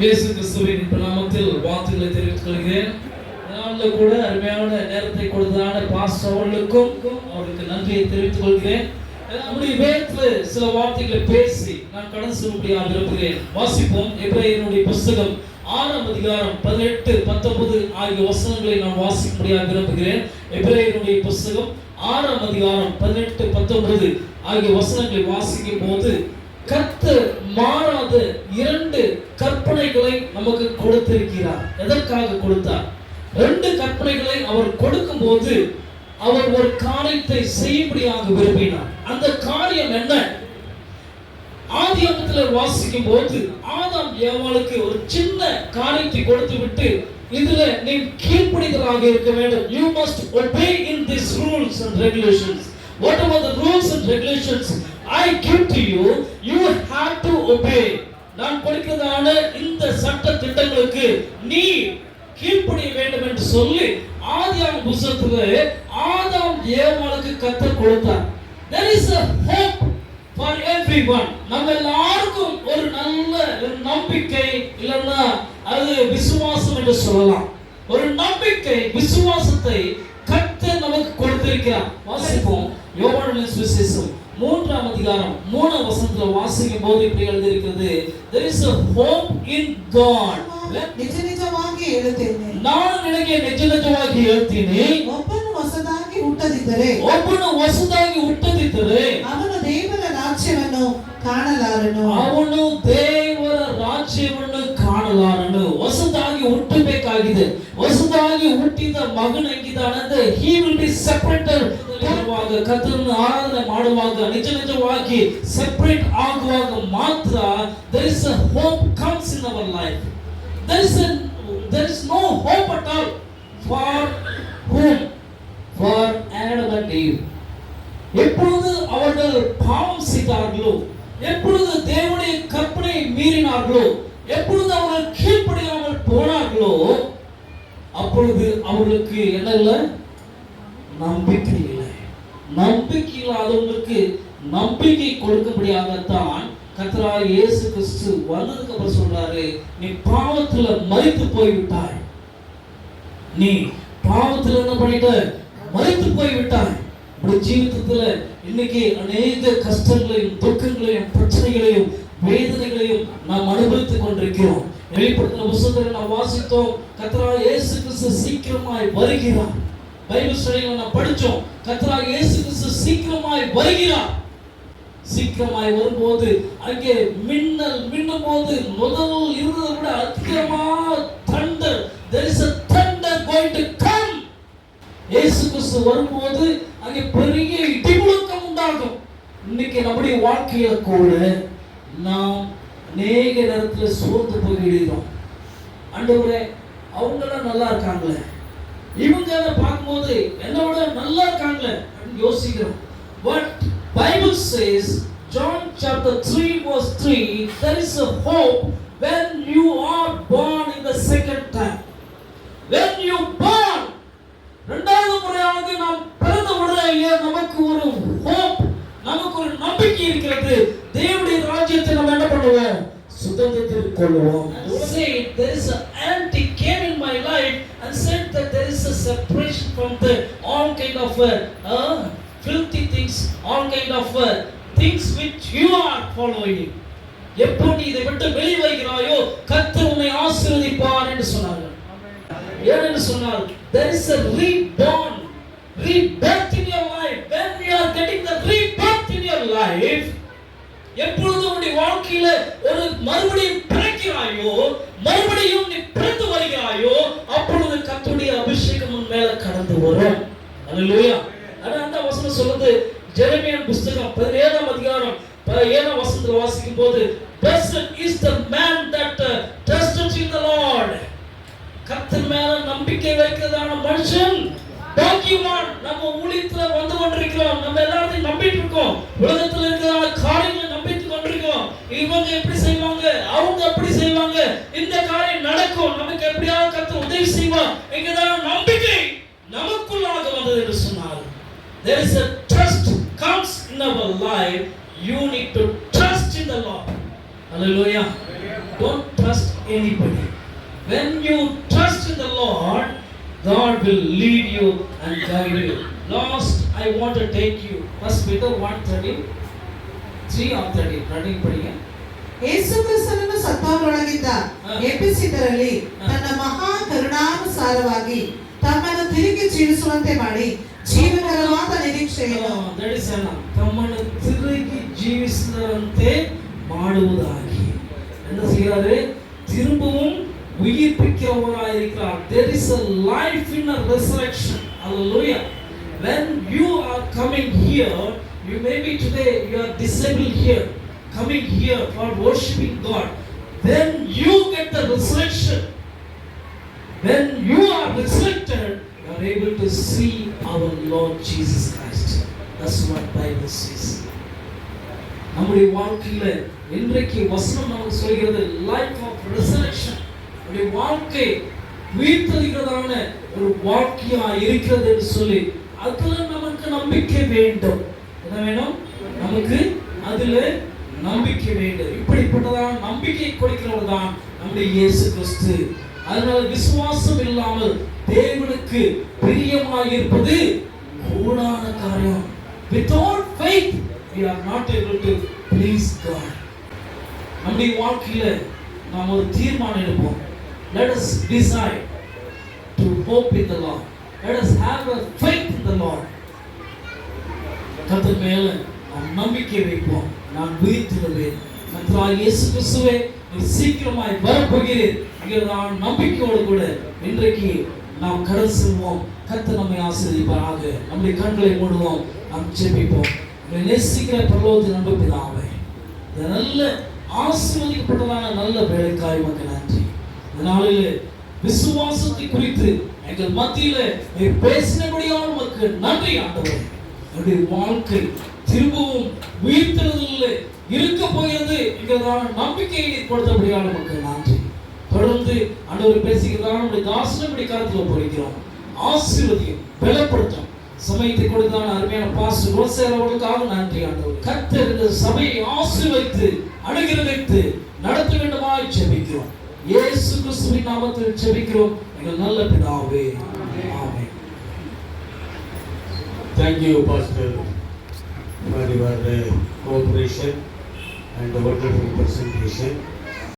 இயேசு கிறிஸ்துவின் நாமத்தில் வாழ்த்துக்களை தெரிவித்துக் கொள்கிறேன். நாளில் கூட அருமையான நேரத்தை கொடுத்ததான பாஸ்டர் அவர்களுக்கும் அவருக்கு நன்றியை தெரிவித்துக் கொள்கிறேன். நம்முடைய வேதத்தில் சில வார்த்தைகளை பேசி நான் கடந்து செல்லும்படியாக விரும்புகிறேன். வாசிப்போம். எபிரேயருடைய புத்தகம் 6ஆம் அதிகாரம் 18, 19 ஆகிய வசனங்களை நான் வாசிக்கும்படியாக விரும்புகிறேன். எபிரேயருடைய புத்தகம் 6ஆம் அதிகாரம் 18, 19 ஆகிய வசனங்களை வாசிக்கும் போது கர்த்தர் மாறாத 2 கற்பனைகளை நமக்கு கொடுத்திருக்கிறார். எதற்காக கொடுத்தார்? 2 கற்பனைகளை அவர் கொடுக்கும் போது அவர் ஒரு காரியத்தை செய்யும்படியாக விரும்பினார். அந்த காரியம் என்ன? ஆதியாகமத்தில் வாசிக்கும் போது ஆதாம் ஏவாளுக்கு ஒரு சின்ன காரியத்தை கொடுத்து விட்டு இதுல நீ கீழ்ப்படிதலாக இருக்க வேண்டும். You must obey in these rules and regulations. Whatever the rules and regulations I give to you, you have to obey. நான் கொடுக்கிறதான இந்த சட்ட திட்டங்களுக்கு நீ கீழ்ப்படிய வேண்டும் என்று சொல்லி ஆதியாகம புத்தகத்திலே ஆதாம் ஏவாளுக்கு கர்த்தர் கொடுத்தார். There is a hope for everyone. நம்ம எல்லாருக்கும் ஒரு நல்ல நம்பிக்கை, இல்லைன்னா அது விசுவாசம் என்று சொல்லலாம். ஒரு நம்பிக்கை, விசுவாசத்தை கர்த்தர் நமக்கு கொடுத்திருக்கிறார். வாசிப்போம். யோவானின் சுவிசேஷம் 3ஆம் அதிகாரம் 3ஆம் வசனத்தில் வாசிக்கும் போது இப்படி எழுதியிருக்கிறது. There is a hope in God. ನಿಜ ನಿಜವಾಗಿ ಹೇಳುತ್ತೇನೆ, ನಾನು ನಿನಗೆ ನಿಜ ನಿಜವಾಗಿ ಹೇಳ್ತೀನಿ, ಒಬ್ಬನು ಹೊಸದಾಗಿ ಹುಟ್ಟದಿದ್ದರೆ ಅವನು ದೇವರ ರಾಜ್ಯವನ್ನು ಕಾಣಲಾರನು. ಹೊಸದಾಗಿ ಹುಟ್ಟಬೇಕಾಗಿದೆ. ಹೊಸದಾಗಿ ಹುಟ್ಟಿದ ಮಗನಾಗಿದ್ದಾನೆ. he will be separated. ಕರ್ತನನ್ನು ಆರಾಧನೆ ಮಾಡುವಾಗ ನಿಜ ನಿಜವಾಗಿ ಸೆಪರೇಟ್ ಆಗುವಾಗ ಮಾತ್ರ there is a hope comes in our life. There is no hope at all for whom? For Adam and Eve. எப்பொழுது அவர்கள் பாவம் செய்தார்களோ, எப்பொழுது தேவனுடைய கற்பனை மீறினார்களோ, எப்பொழுது அவர்கள் கீழ்ப்படியாமல் போனார்களோ, அப்பொழுது அவர்களுக்கு என்ன இல்லை? நம்பிக்கை இல்லை. நம்பிக்கை இல்லாதவங்களுக்கு நம்பிக்கை கொடுக்கும்படியாகத்தான் கர்த்தராகிய இயேசு கிறிஸ்து வந்ததுக்கு அப்புறம் சொல்றாரு, நீ பாவத்துல மரித்து போய்விட்டாய். நீ பாவத்துல என்ன பண்ணிட்ட? மரித்து போய்விட்டாய். இப்படி ஜீவிதத்துல இன்னைக்கு அநேக கஷ்டங்களையும் துக்கங்களையும் பிரச்சனைகளையும் வேதனைகளையும் நாம் அனுபவித்துக் கொண்டிருக்கிறோம். வெளிப்படுத்தின புத்தகத்தில் நாம் வாசித்தோம், கர்த்தராகிய இயேசு கிறிஸ்து சீக்கிரமாய் வருகிறார். பைபிள் ஸ்டடியில நாம் படிச்சோம், கர்த்தராகிய இயேசு கிறிஸ்து சீக்கிரமாய் வருகிறார். சீக்கிரமாய் வரும்போது அங்கே மின்னல் மின்னும் போது முதல் இருந்ததை விட அதிகமா thunder, there is a thunder going to come. இயேசு கிறிஸ்து வரும்போது அங்கே பெரிய இடிமுழக்கம் உண்டாகும். இன்னைக்கு நம்முடைய வாழ்க்கையில கூட நாம் அநேக நேரத்தில் சோர்ந்து போய்விடுகிறோம். ஆண்டவரே, அவங்களாம் நல்லா இருக்காங்களே, இவங்க பார்க்கும்போது என்னோட நல்லா இருக்காங்களே அப்படின்னு யோசிக்கிறோம். But Bible says, John chapter 3 verse 3, there is a hope when you are born in the second time. When you born, இரண்டாவது முறையாக நாம் பிறந்த உடனே நமக்கு ஒரு hope, நமக்கு ஒரு நம்பிக்கை இருக்கிறது. தேவனுடைய ராஜ்யத்தை நாம் என்ன பண்ணுவோம்? சுதந்திரத்தில் கொள்வோம். Say there is an anti came in my life and said that there is a separation from the all kind of filthy things, all kind of things which you are following. எப்போ நீ இதை விட்டு வெளியே வருகிறாயோ கர்த்தர் உன்னை ஆசீர்வதிப்பார் என்று சொன்னார்கள். ஏனென்று சொன்னால் there is a rebirth in your life. When we are getting the rebirth in your life, எப்பொழுது உன்னுடைய வாழ்க்கையில ஒரு மறுபடியும் பிறக்கிறாயோ, மறுபடியும் நீ பிறந்து வருகிறாயோ, அப்பொழுது கர்த்தருடைய அபிஷேகம் உன் மேல கடந்து வரும். அல்லேலூயா. அந்த வசனம் சொல்லுது, ஜெரமியா புத்தகம் 17ஆம் அதிகாரம் 7ஆம் வசனத்தை வாசிக்கும் போது, blessed is the man that trusted in the Lord. கர்த்தர் மேல நம்பிக்கை வைக்கிறதான மனுஷன் பாக்கியவான். நம்ம ஊழியத்துல வந்து கொண்டிருக்கிறோம், நம்ம எல்லாத்தையும் நம்பிட்டு இருக்கோம், உலகத்துல இருக்கிற காரியங்களை நம்பிட்டு கொண்டிருக்கோம். இவங்க எப்படி செய்வாங்க, அவங்க அப்படி செய்வாங்க, இந்த காரியம் நடக்கும், நமக்கு எப்படியாவது கர்த்தர் உதவி செய்வார் என்கிறதான நம்பிக்கை நமக்குள்ளாக வந்தது என்று சொன்னார். There is a trust comes in our life. You need to trust in the Lord. Hallelujah. Don't trust anybody. When you trust in the Lord, God will lead you and guide you. Last, I want to take you 1 Peter 1:3 or 30. Running படிங்க. ಯೇಸು ಕ್ರಿಸ್ತನನ್ನು ಸತ್ತವರೊಳಗಿಂದ ಎಬ್ಬಿಸಿದರಲ್ಲಿ ತನ್ನ ಮಹಾ ಕರುಣಾನುಸಾರವಾಗಿ ತಮ್ಮನ್ನು ತಿರುಗಿ ಜೀವಿಸುವಂತೆ ಮಾಡಿ ಜೀವಕರವಾದ ನಿರೀಕ್ಷೆಯನ್ನು ತಮ್ಮನ್ನು ತಿರುಗಿ ಜೀವಿಸಿದಂತೆ ಮಾಡುವುದಾಗಿ என்ன செய்யறாரு? திரும்பவும் உயிர்ப்பிக்கிறவராயிருக்கிறார். There is a life in a resurrection. Hallelujah. When you are coming here, you may be today you are disabled here, coming here for worshiping God. Then you get the resurrection. When you are resurrected, you are able to see our Lord Jesus Christ. That's what Bible says. நம்முடைய வாழ்க்கையில இன்றைக்கு வசனம் நமக்கு சொல்கிறது life of resurrection. நம்முடைய வாழ்க்கை உயிர்த்தெழுகிறதான ஒரு வாழ்க்கையா இருக்கிறது என்று சொல்லி அதுல நமக்கு நம்பிக்கை வேண்டும். என்ன வேணும்? நமக்கு அதுல நம்பிக்கை வேண்டும். இப்படிப்பட்டதான நம்பிக்கை கொடுக்கிறவர் தான் நம்முடைய இயேசு கிறிஸ்து. அதனால விசுவாசம் இல்லாமல் தேவனுக்கு பிரியமாய் இருப்பது கூடான காரியம். Without faith we are not able to please God. நம்முடைய வாழ்க்கையில நாம் ஒரு தீர்மானம் எடுப்போம். Let us decide to hope in the Lord. Let us have a faith in the Lord. கர்த்தர் மேல நாம் நம்பிக்கை வைப்போம். நான் உயிர்த்தெழுவேன். கர்த்தராகிய இயேசு கிறிஸ்துவே நீர் சீக்கிரமாய் வரப்போகிறீர் என்கிற நம்பிக்கையோடு கூட இன்றைக்கு நாம் கடந்து செல்வோம். கர்த்தர் நம்மை ஆசீர்வதிப்பாராக. நம்முடைய கண்களை மூடுவோம். நாம் ஜெபிப்போம். நேசிக்கிற பரலோகத்தின் அன்பு பிதாவே, இந்த நல்ல ஆசீர்வதிக்கப்பட்டதான நல்ல வேலைக்காய் உமக்கு நன்றி. இந்த நாளிலே விசுவாசத்தை குறித்து எங்கள் மத்தியில நீர் பேசினபடியால் உமக்கு நன்றி ஆண்டவரே. என்னுடைய வாழ்க்கை திரும்பவும் உயிர்த்தெழுதலில் இருக்க போகிறது என்கிறதான நம்பிக்கையை நீர் கொடுத்தபடியால் உமக்கு நன்றி. தொடர்ந்து ஆண்டவர் பேசுகிறதான நம்முடைய தாசனபடி காலத்தில் போகிறோம். ஆசீர்வதியும் பலப்படுத்தும் சமயத்தை கொடுத்தான அருமையான பாஸ்டர் ரோசேர் அவர்களுக்காக நன்றி ஆண்டவர். கர்த்தர் இந்த சபையை ஆசீர்வதித்து அனுகிரகித்து நடத்த வேண்டுமாய் ஜெபிக்கிறோம். இயேசு கிறிஸ்துவின் நாமத்தில் ஜெபிக்கிறோம் எங்கள் நல்ல பிதாவே. ஆமென். Thank you, Pastor, for your cooperation and wonderful presentation.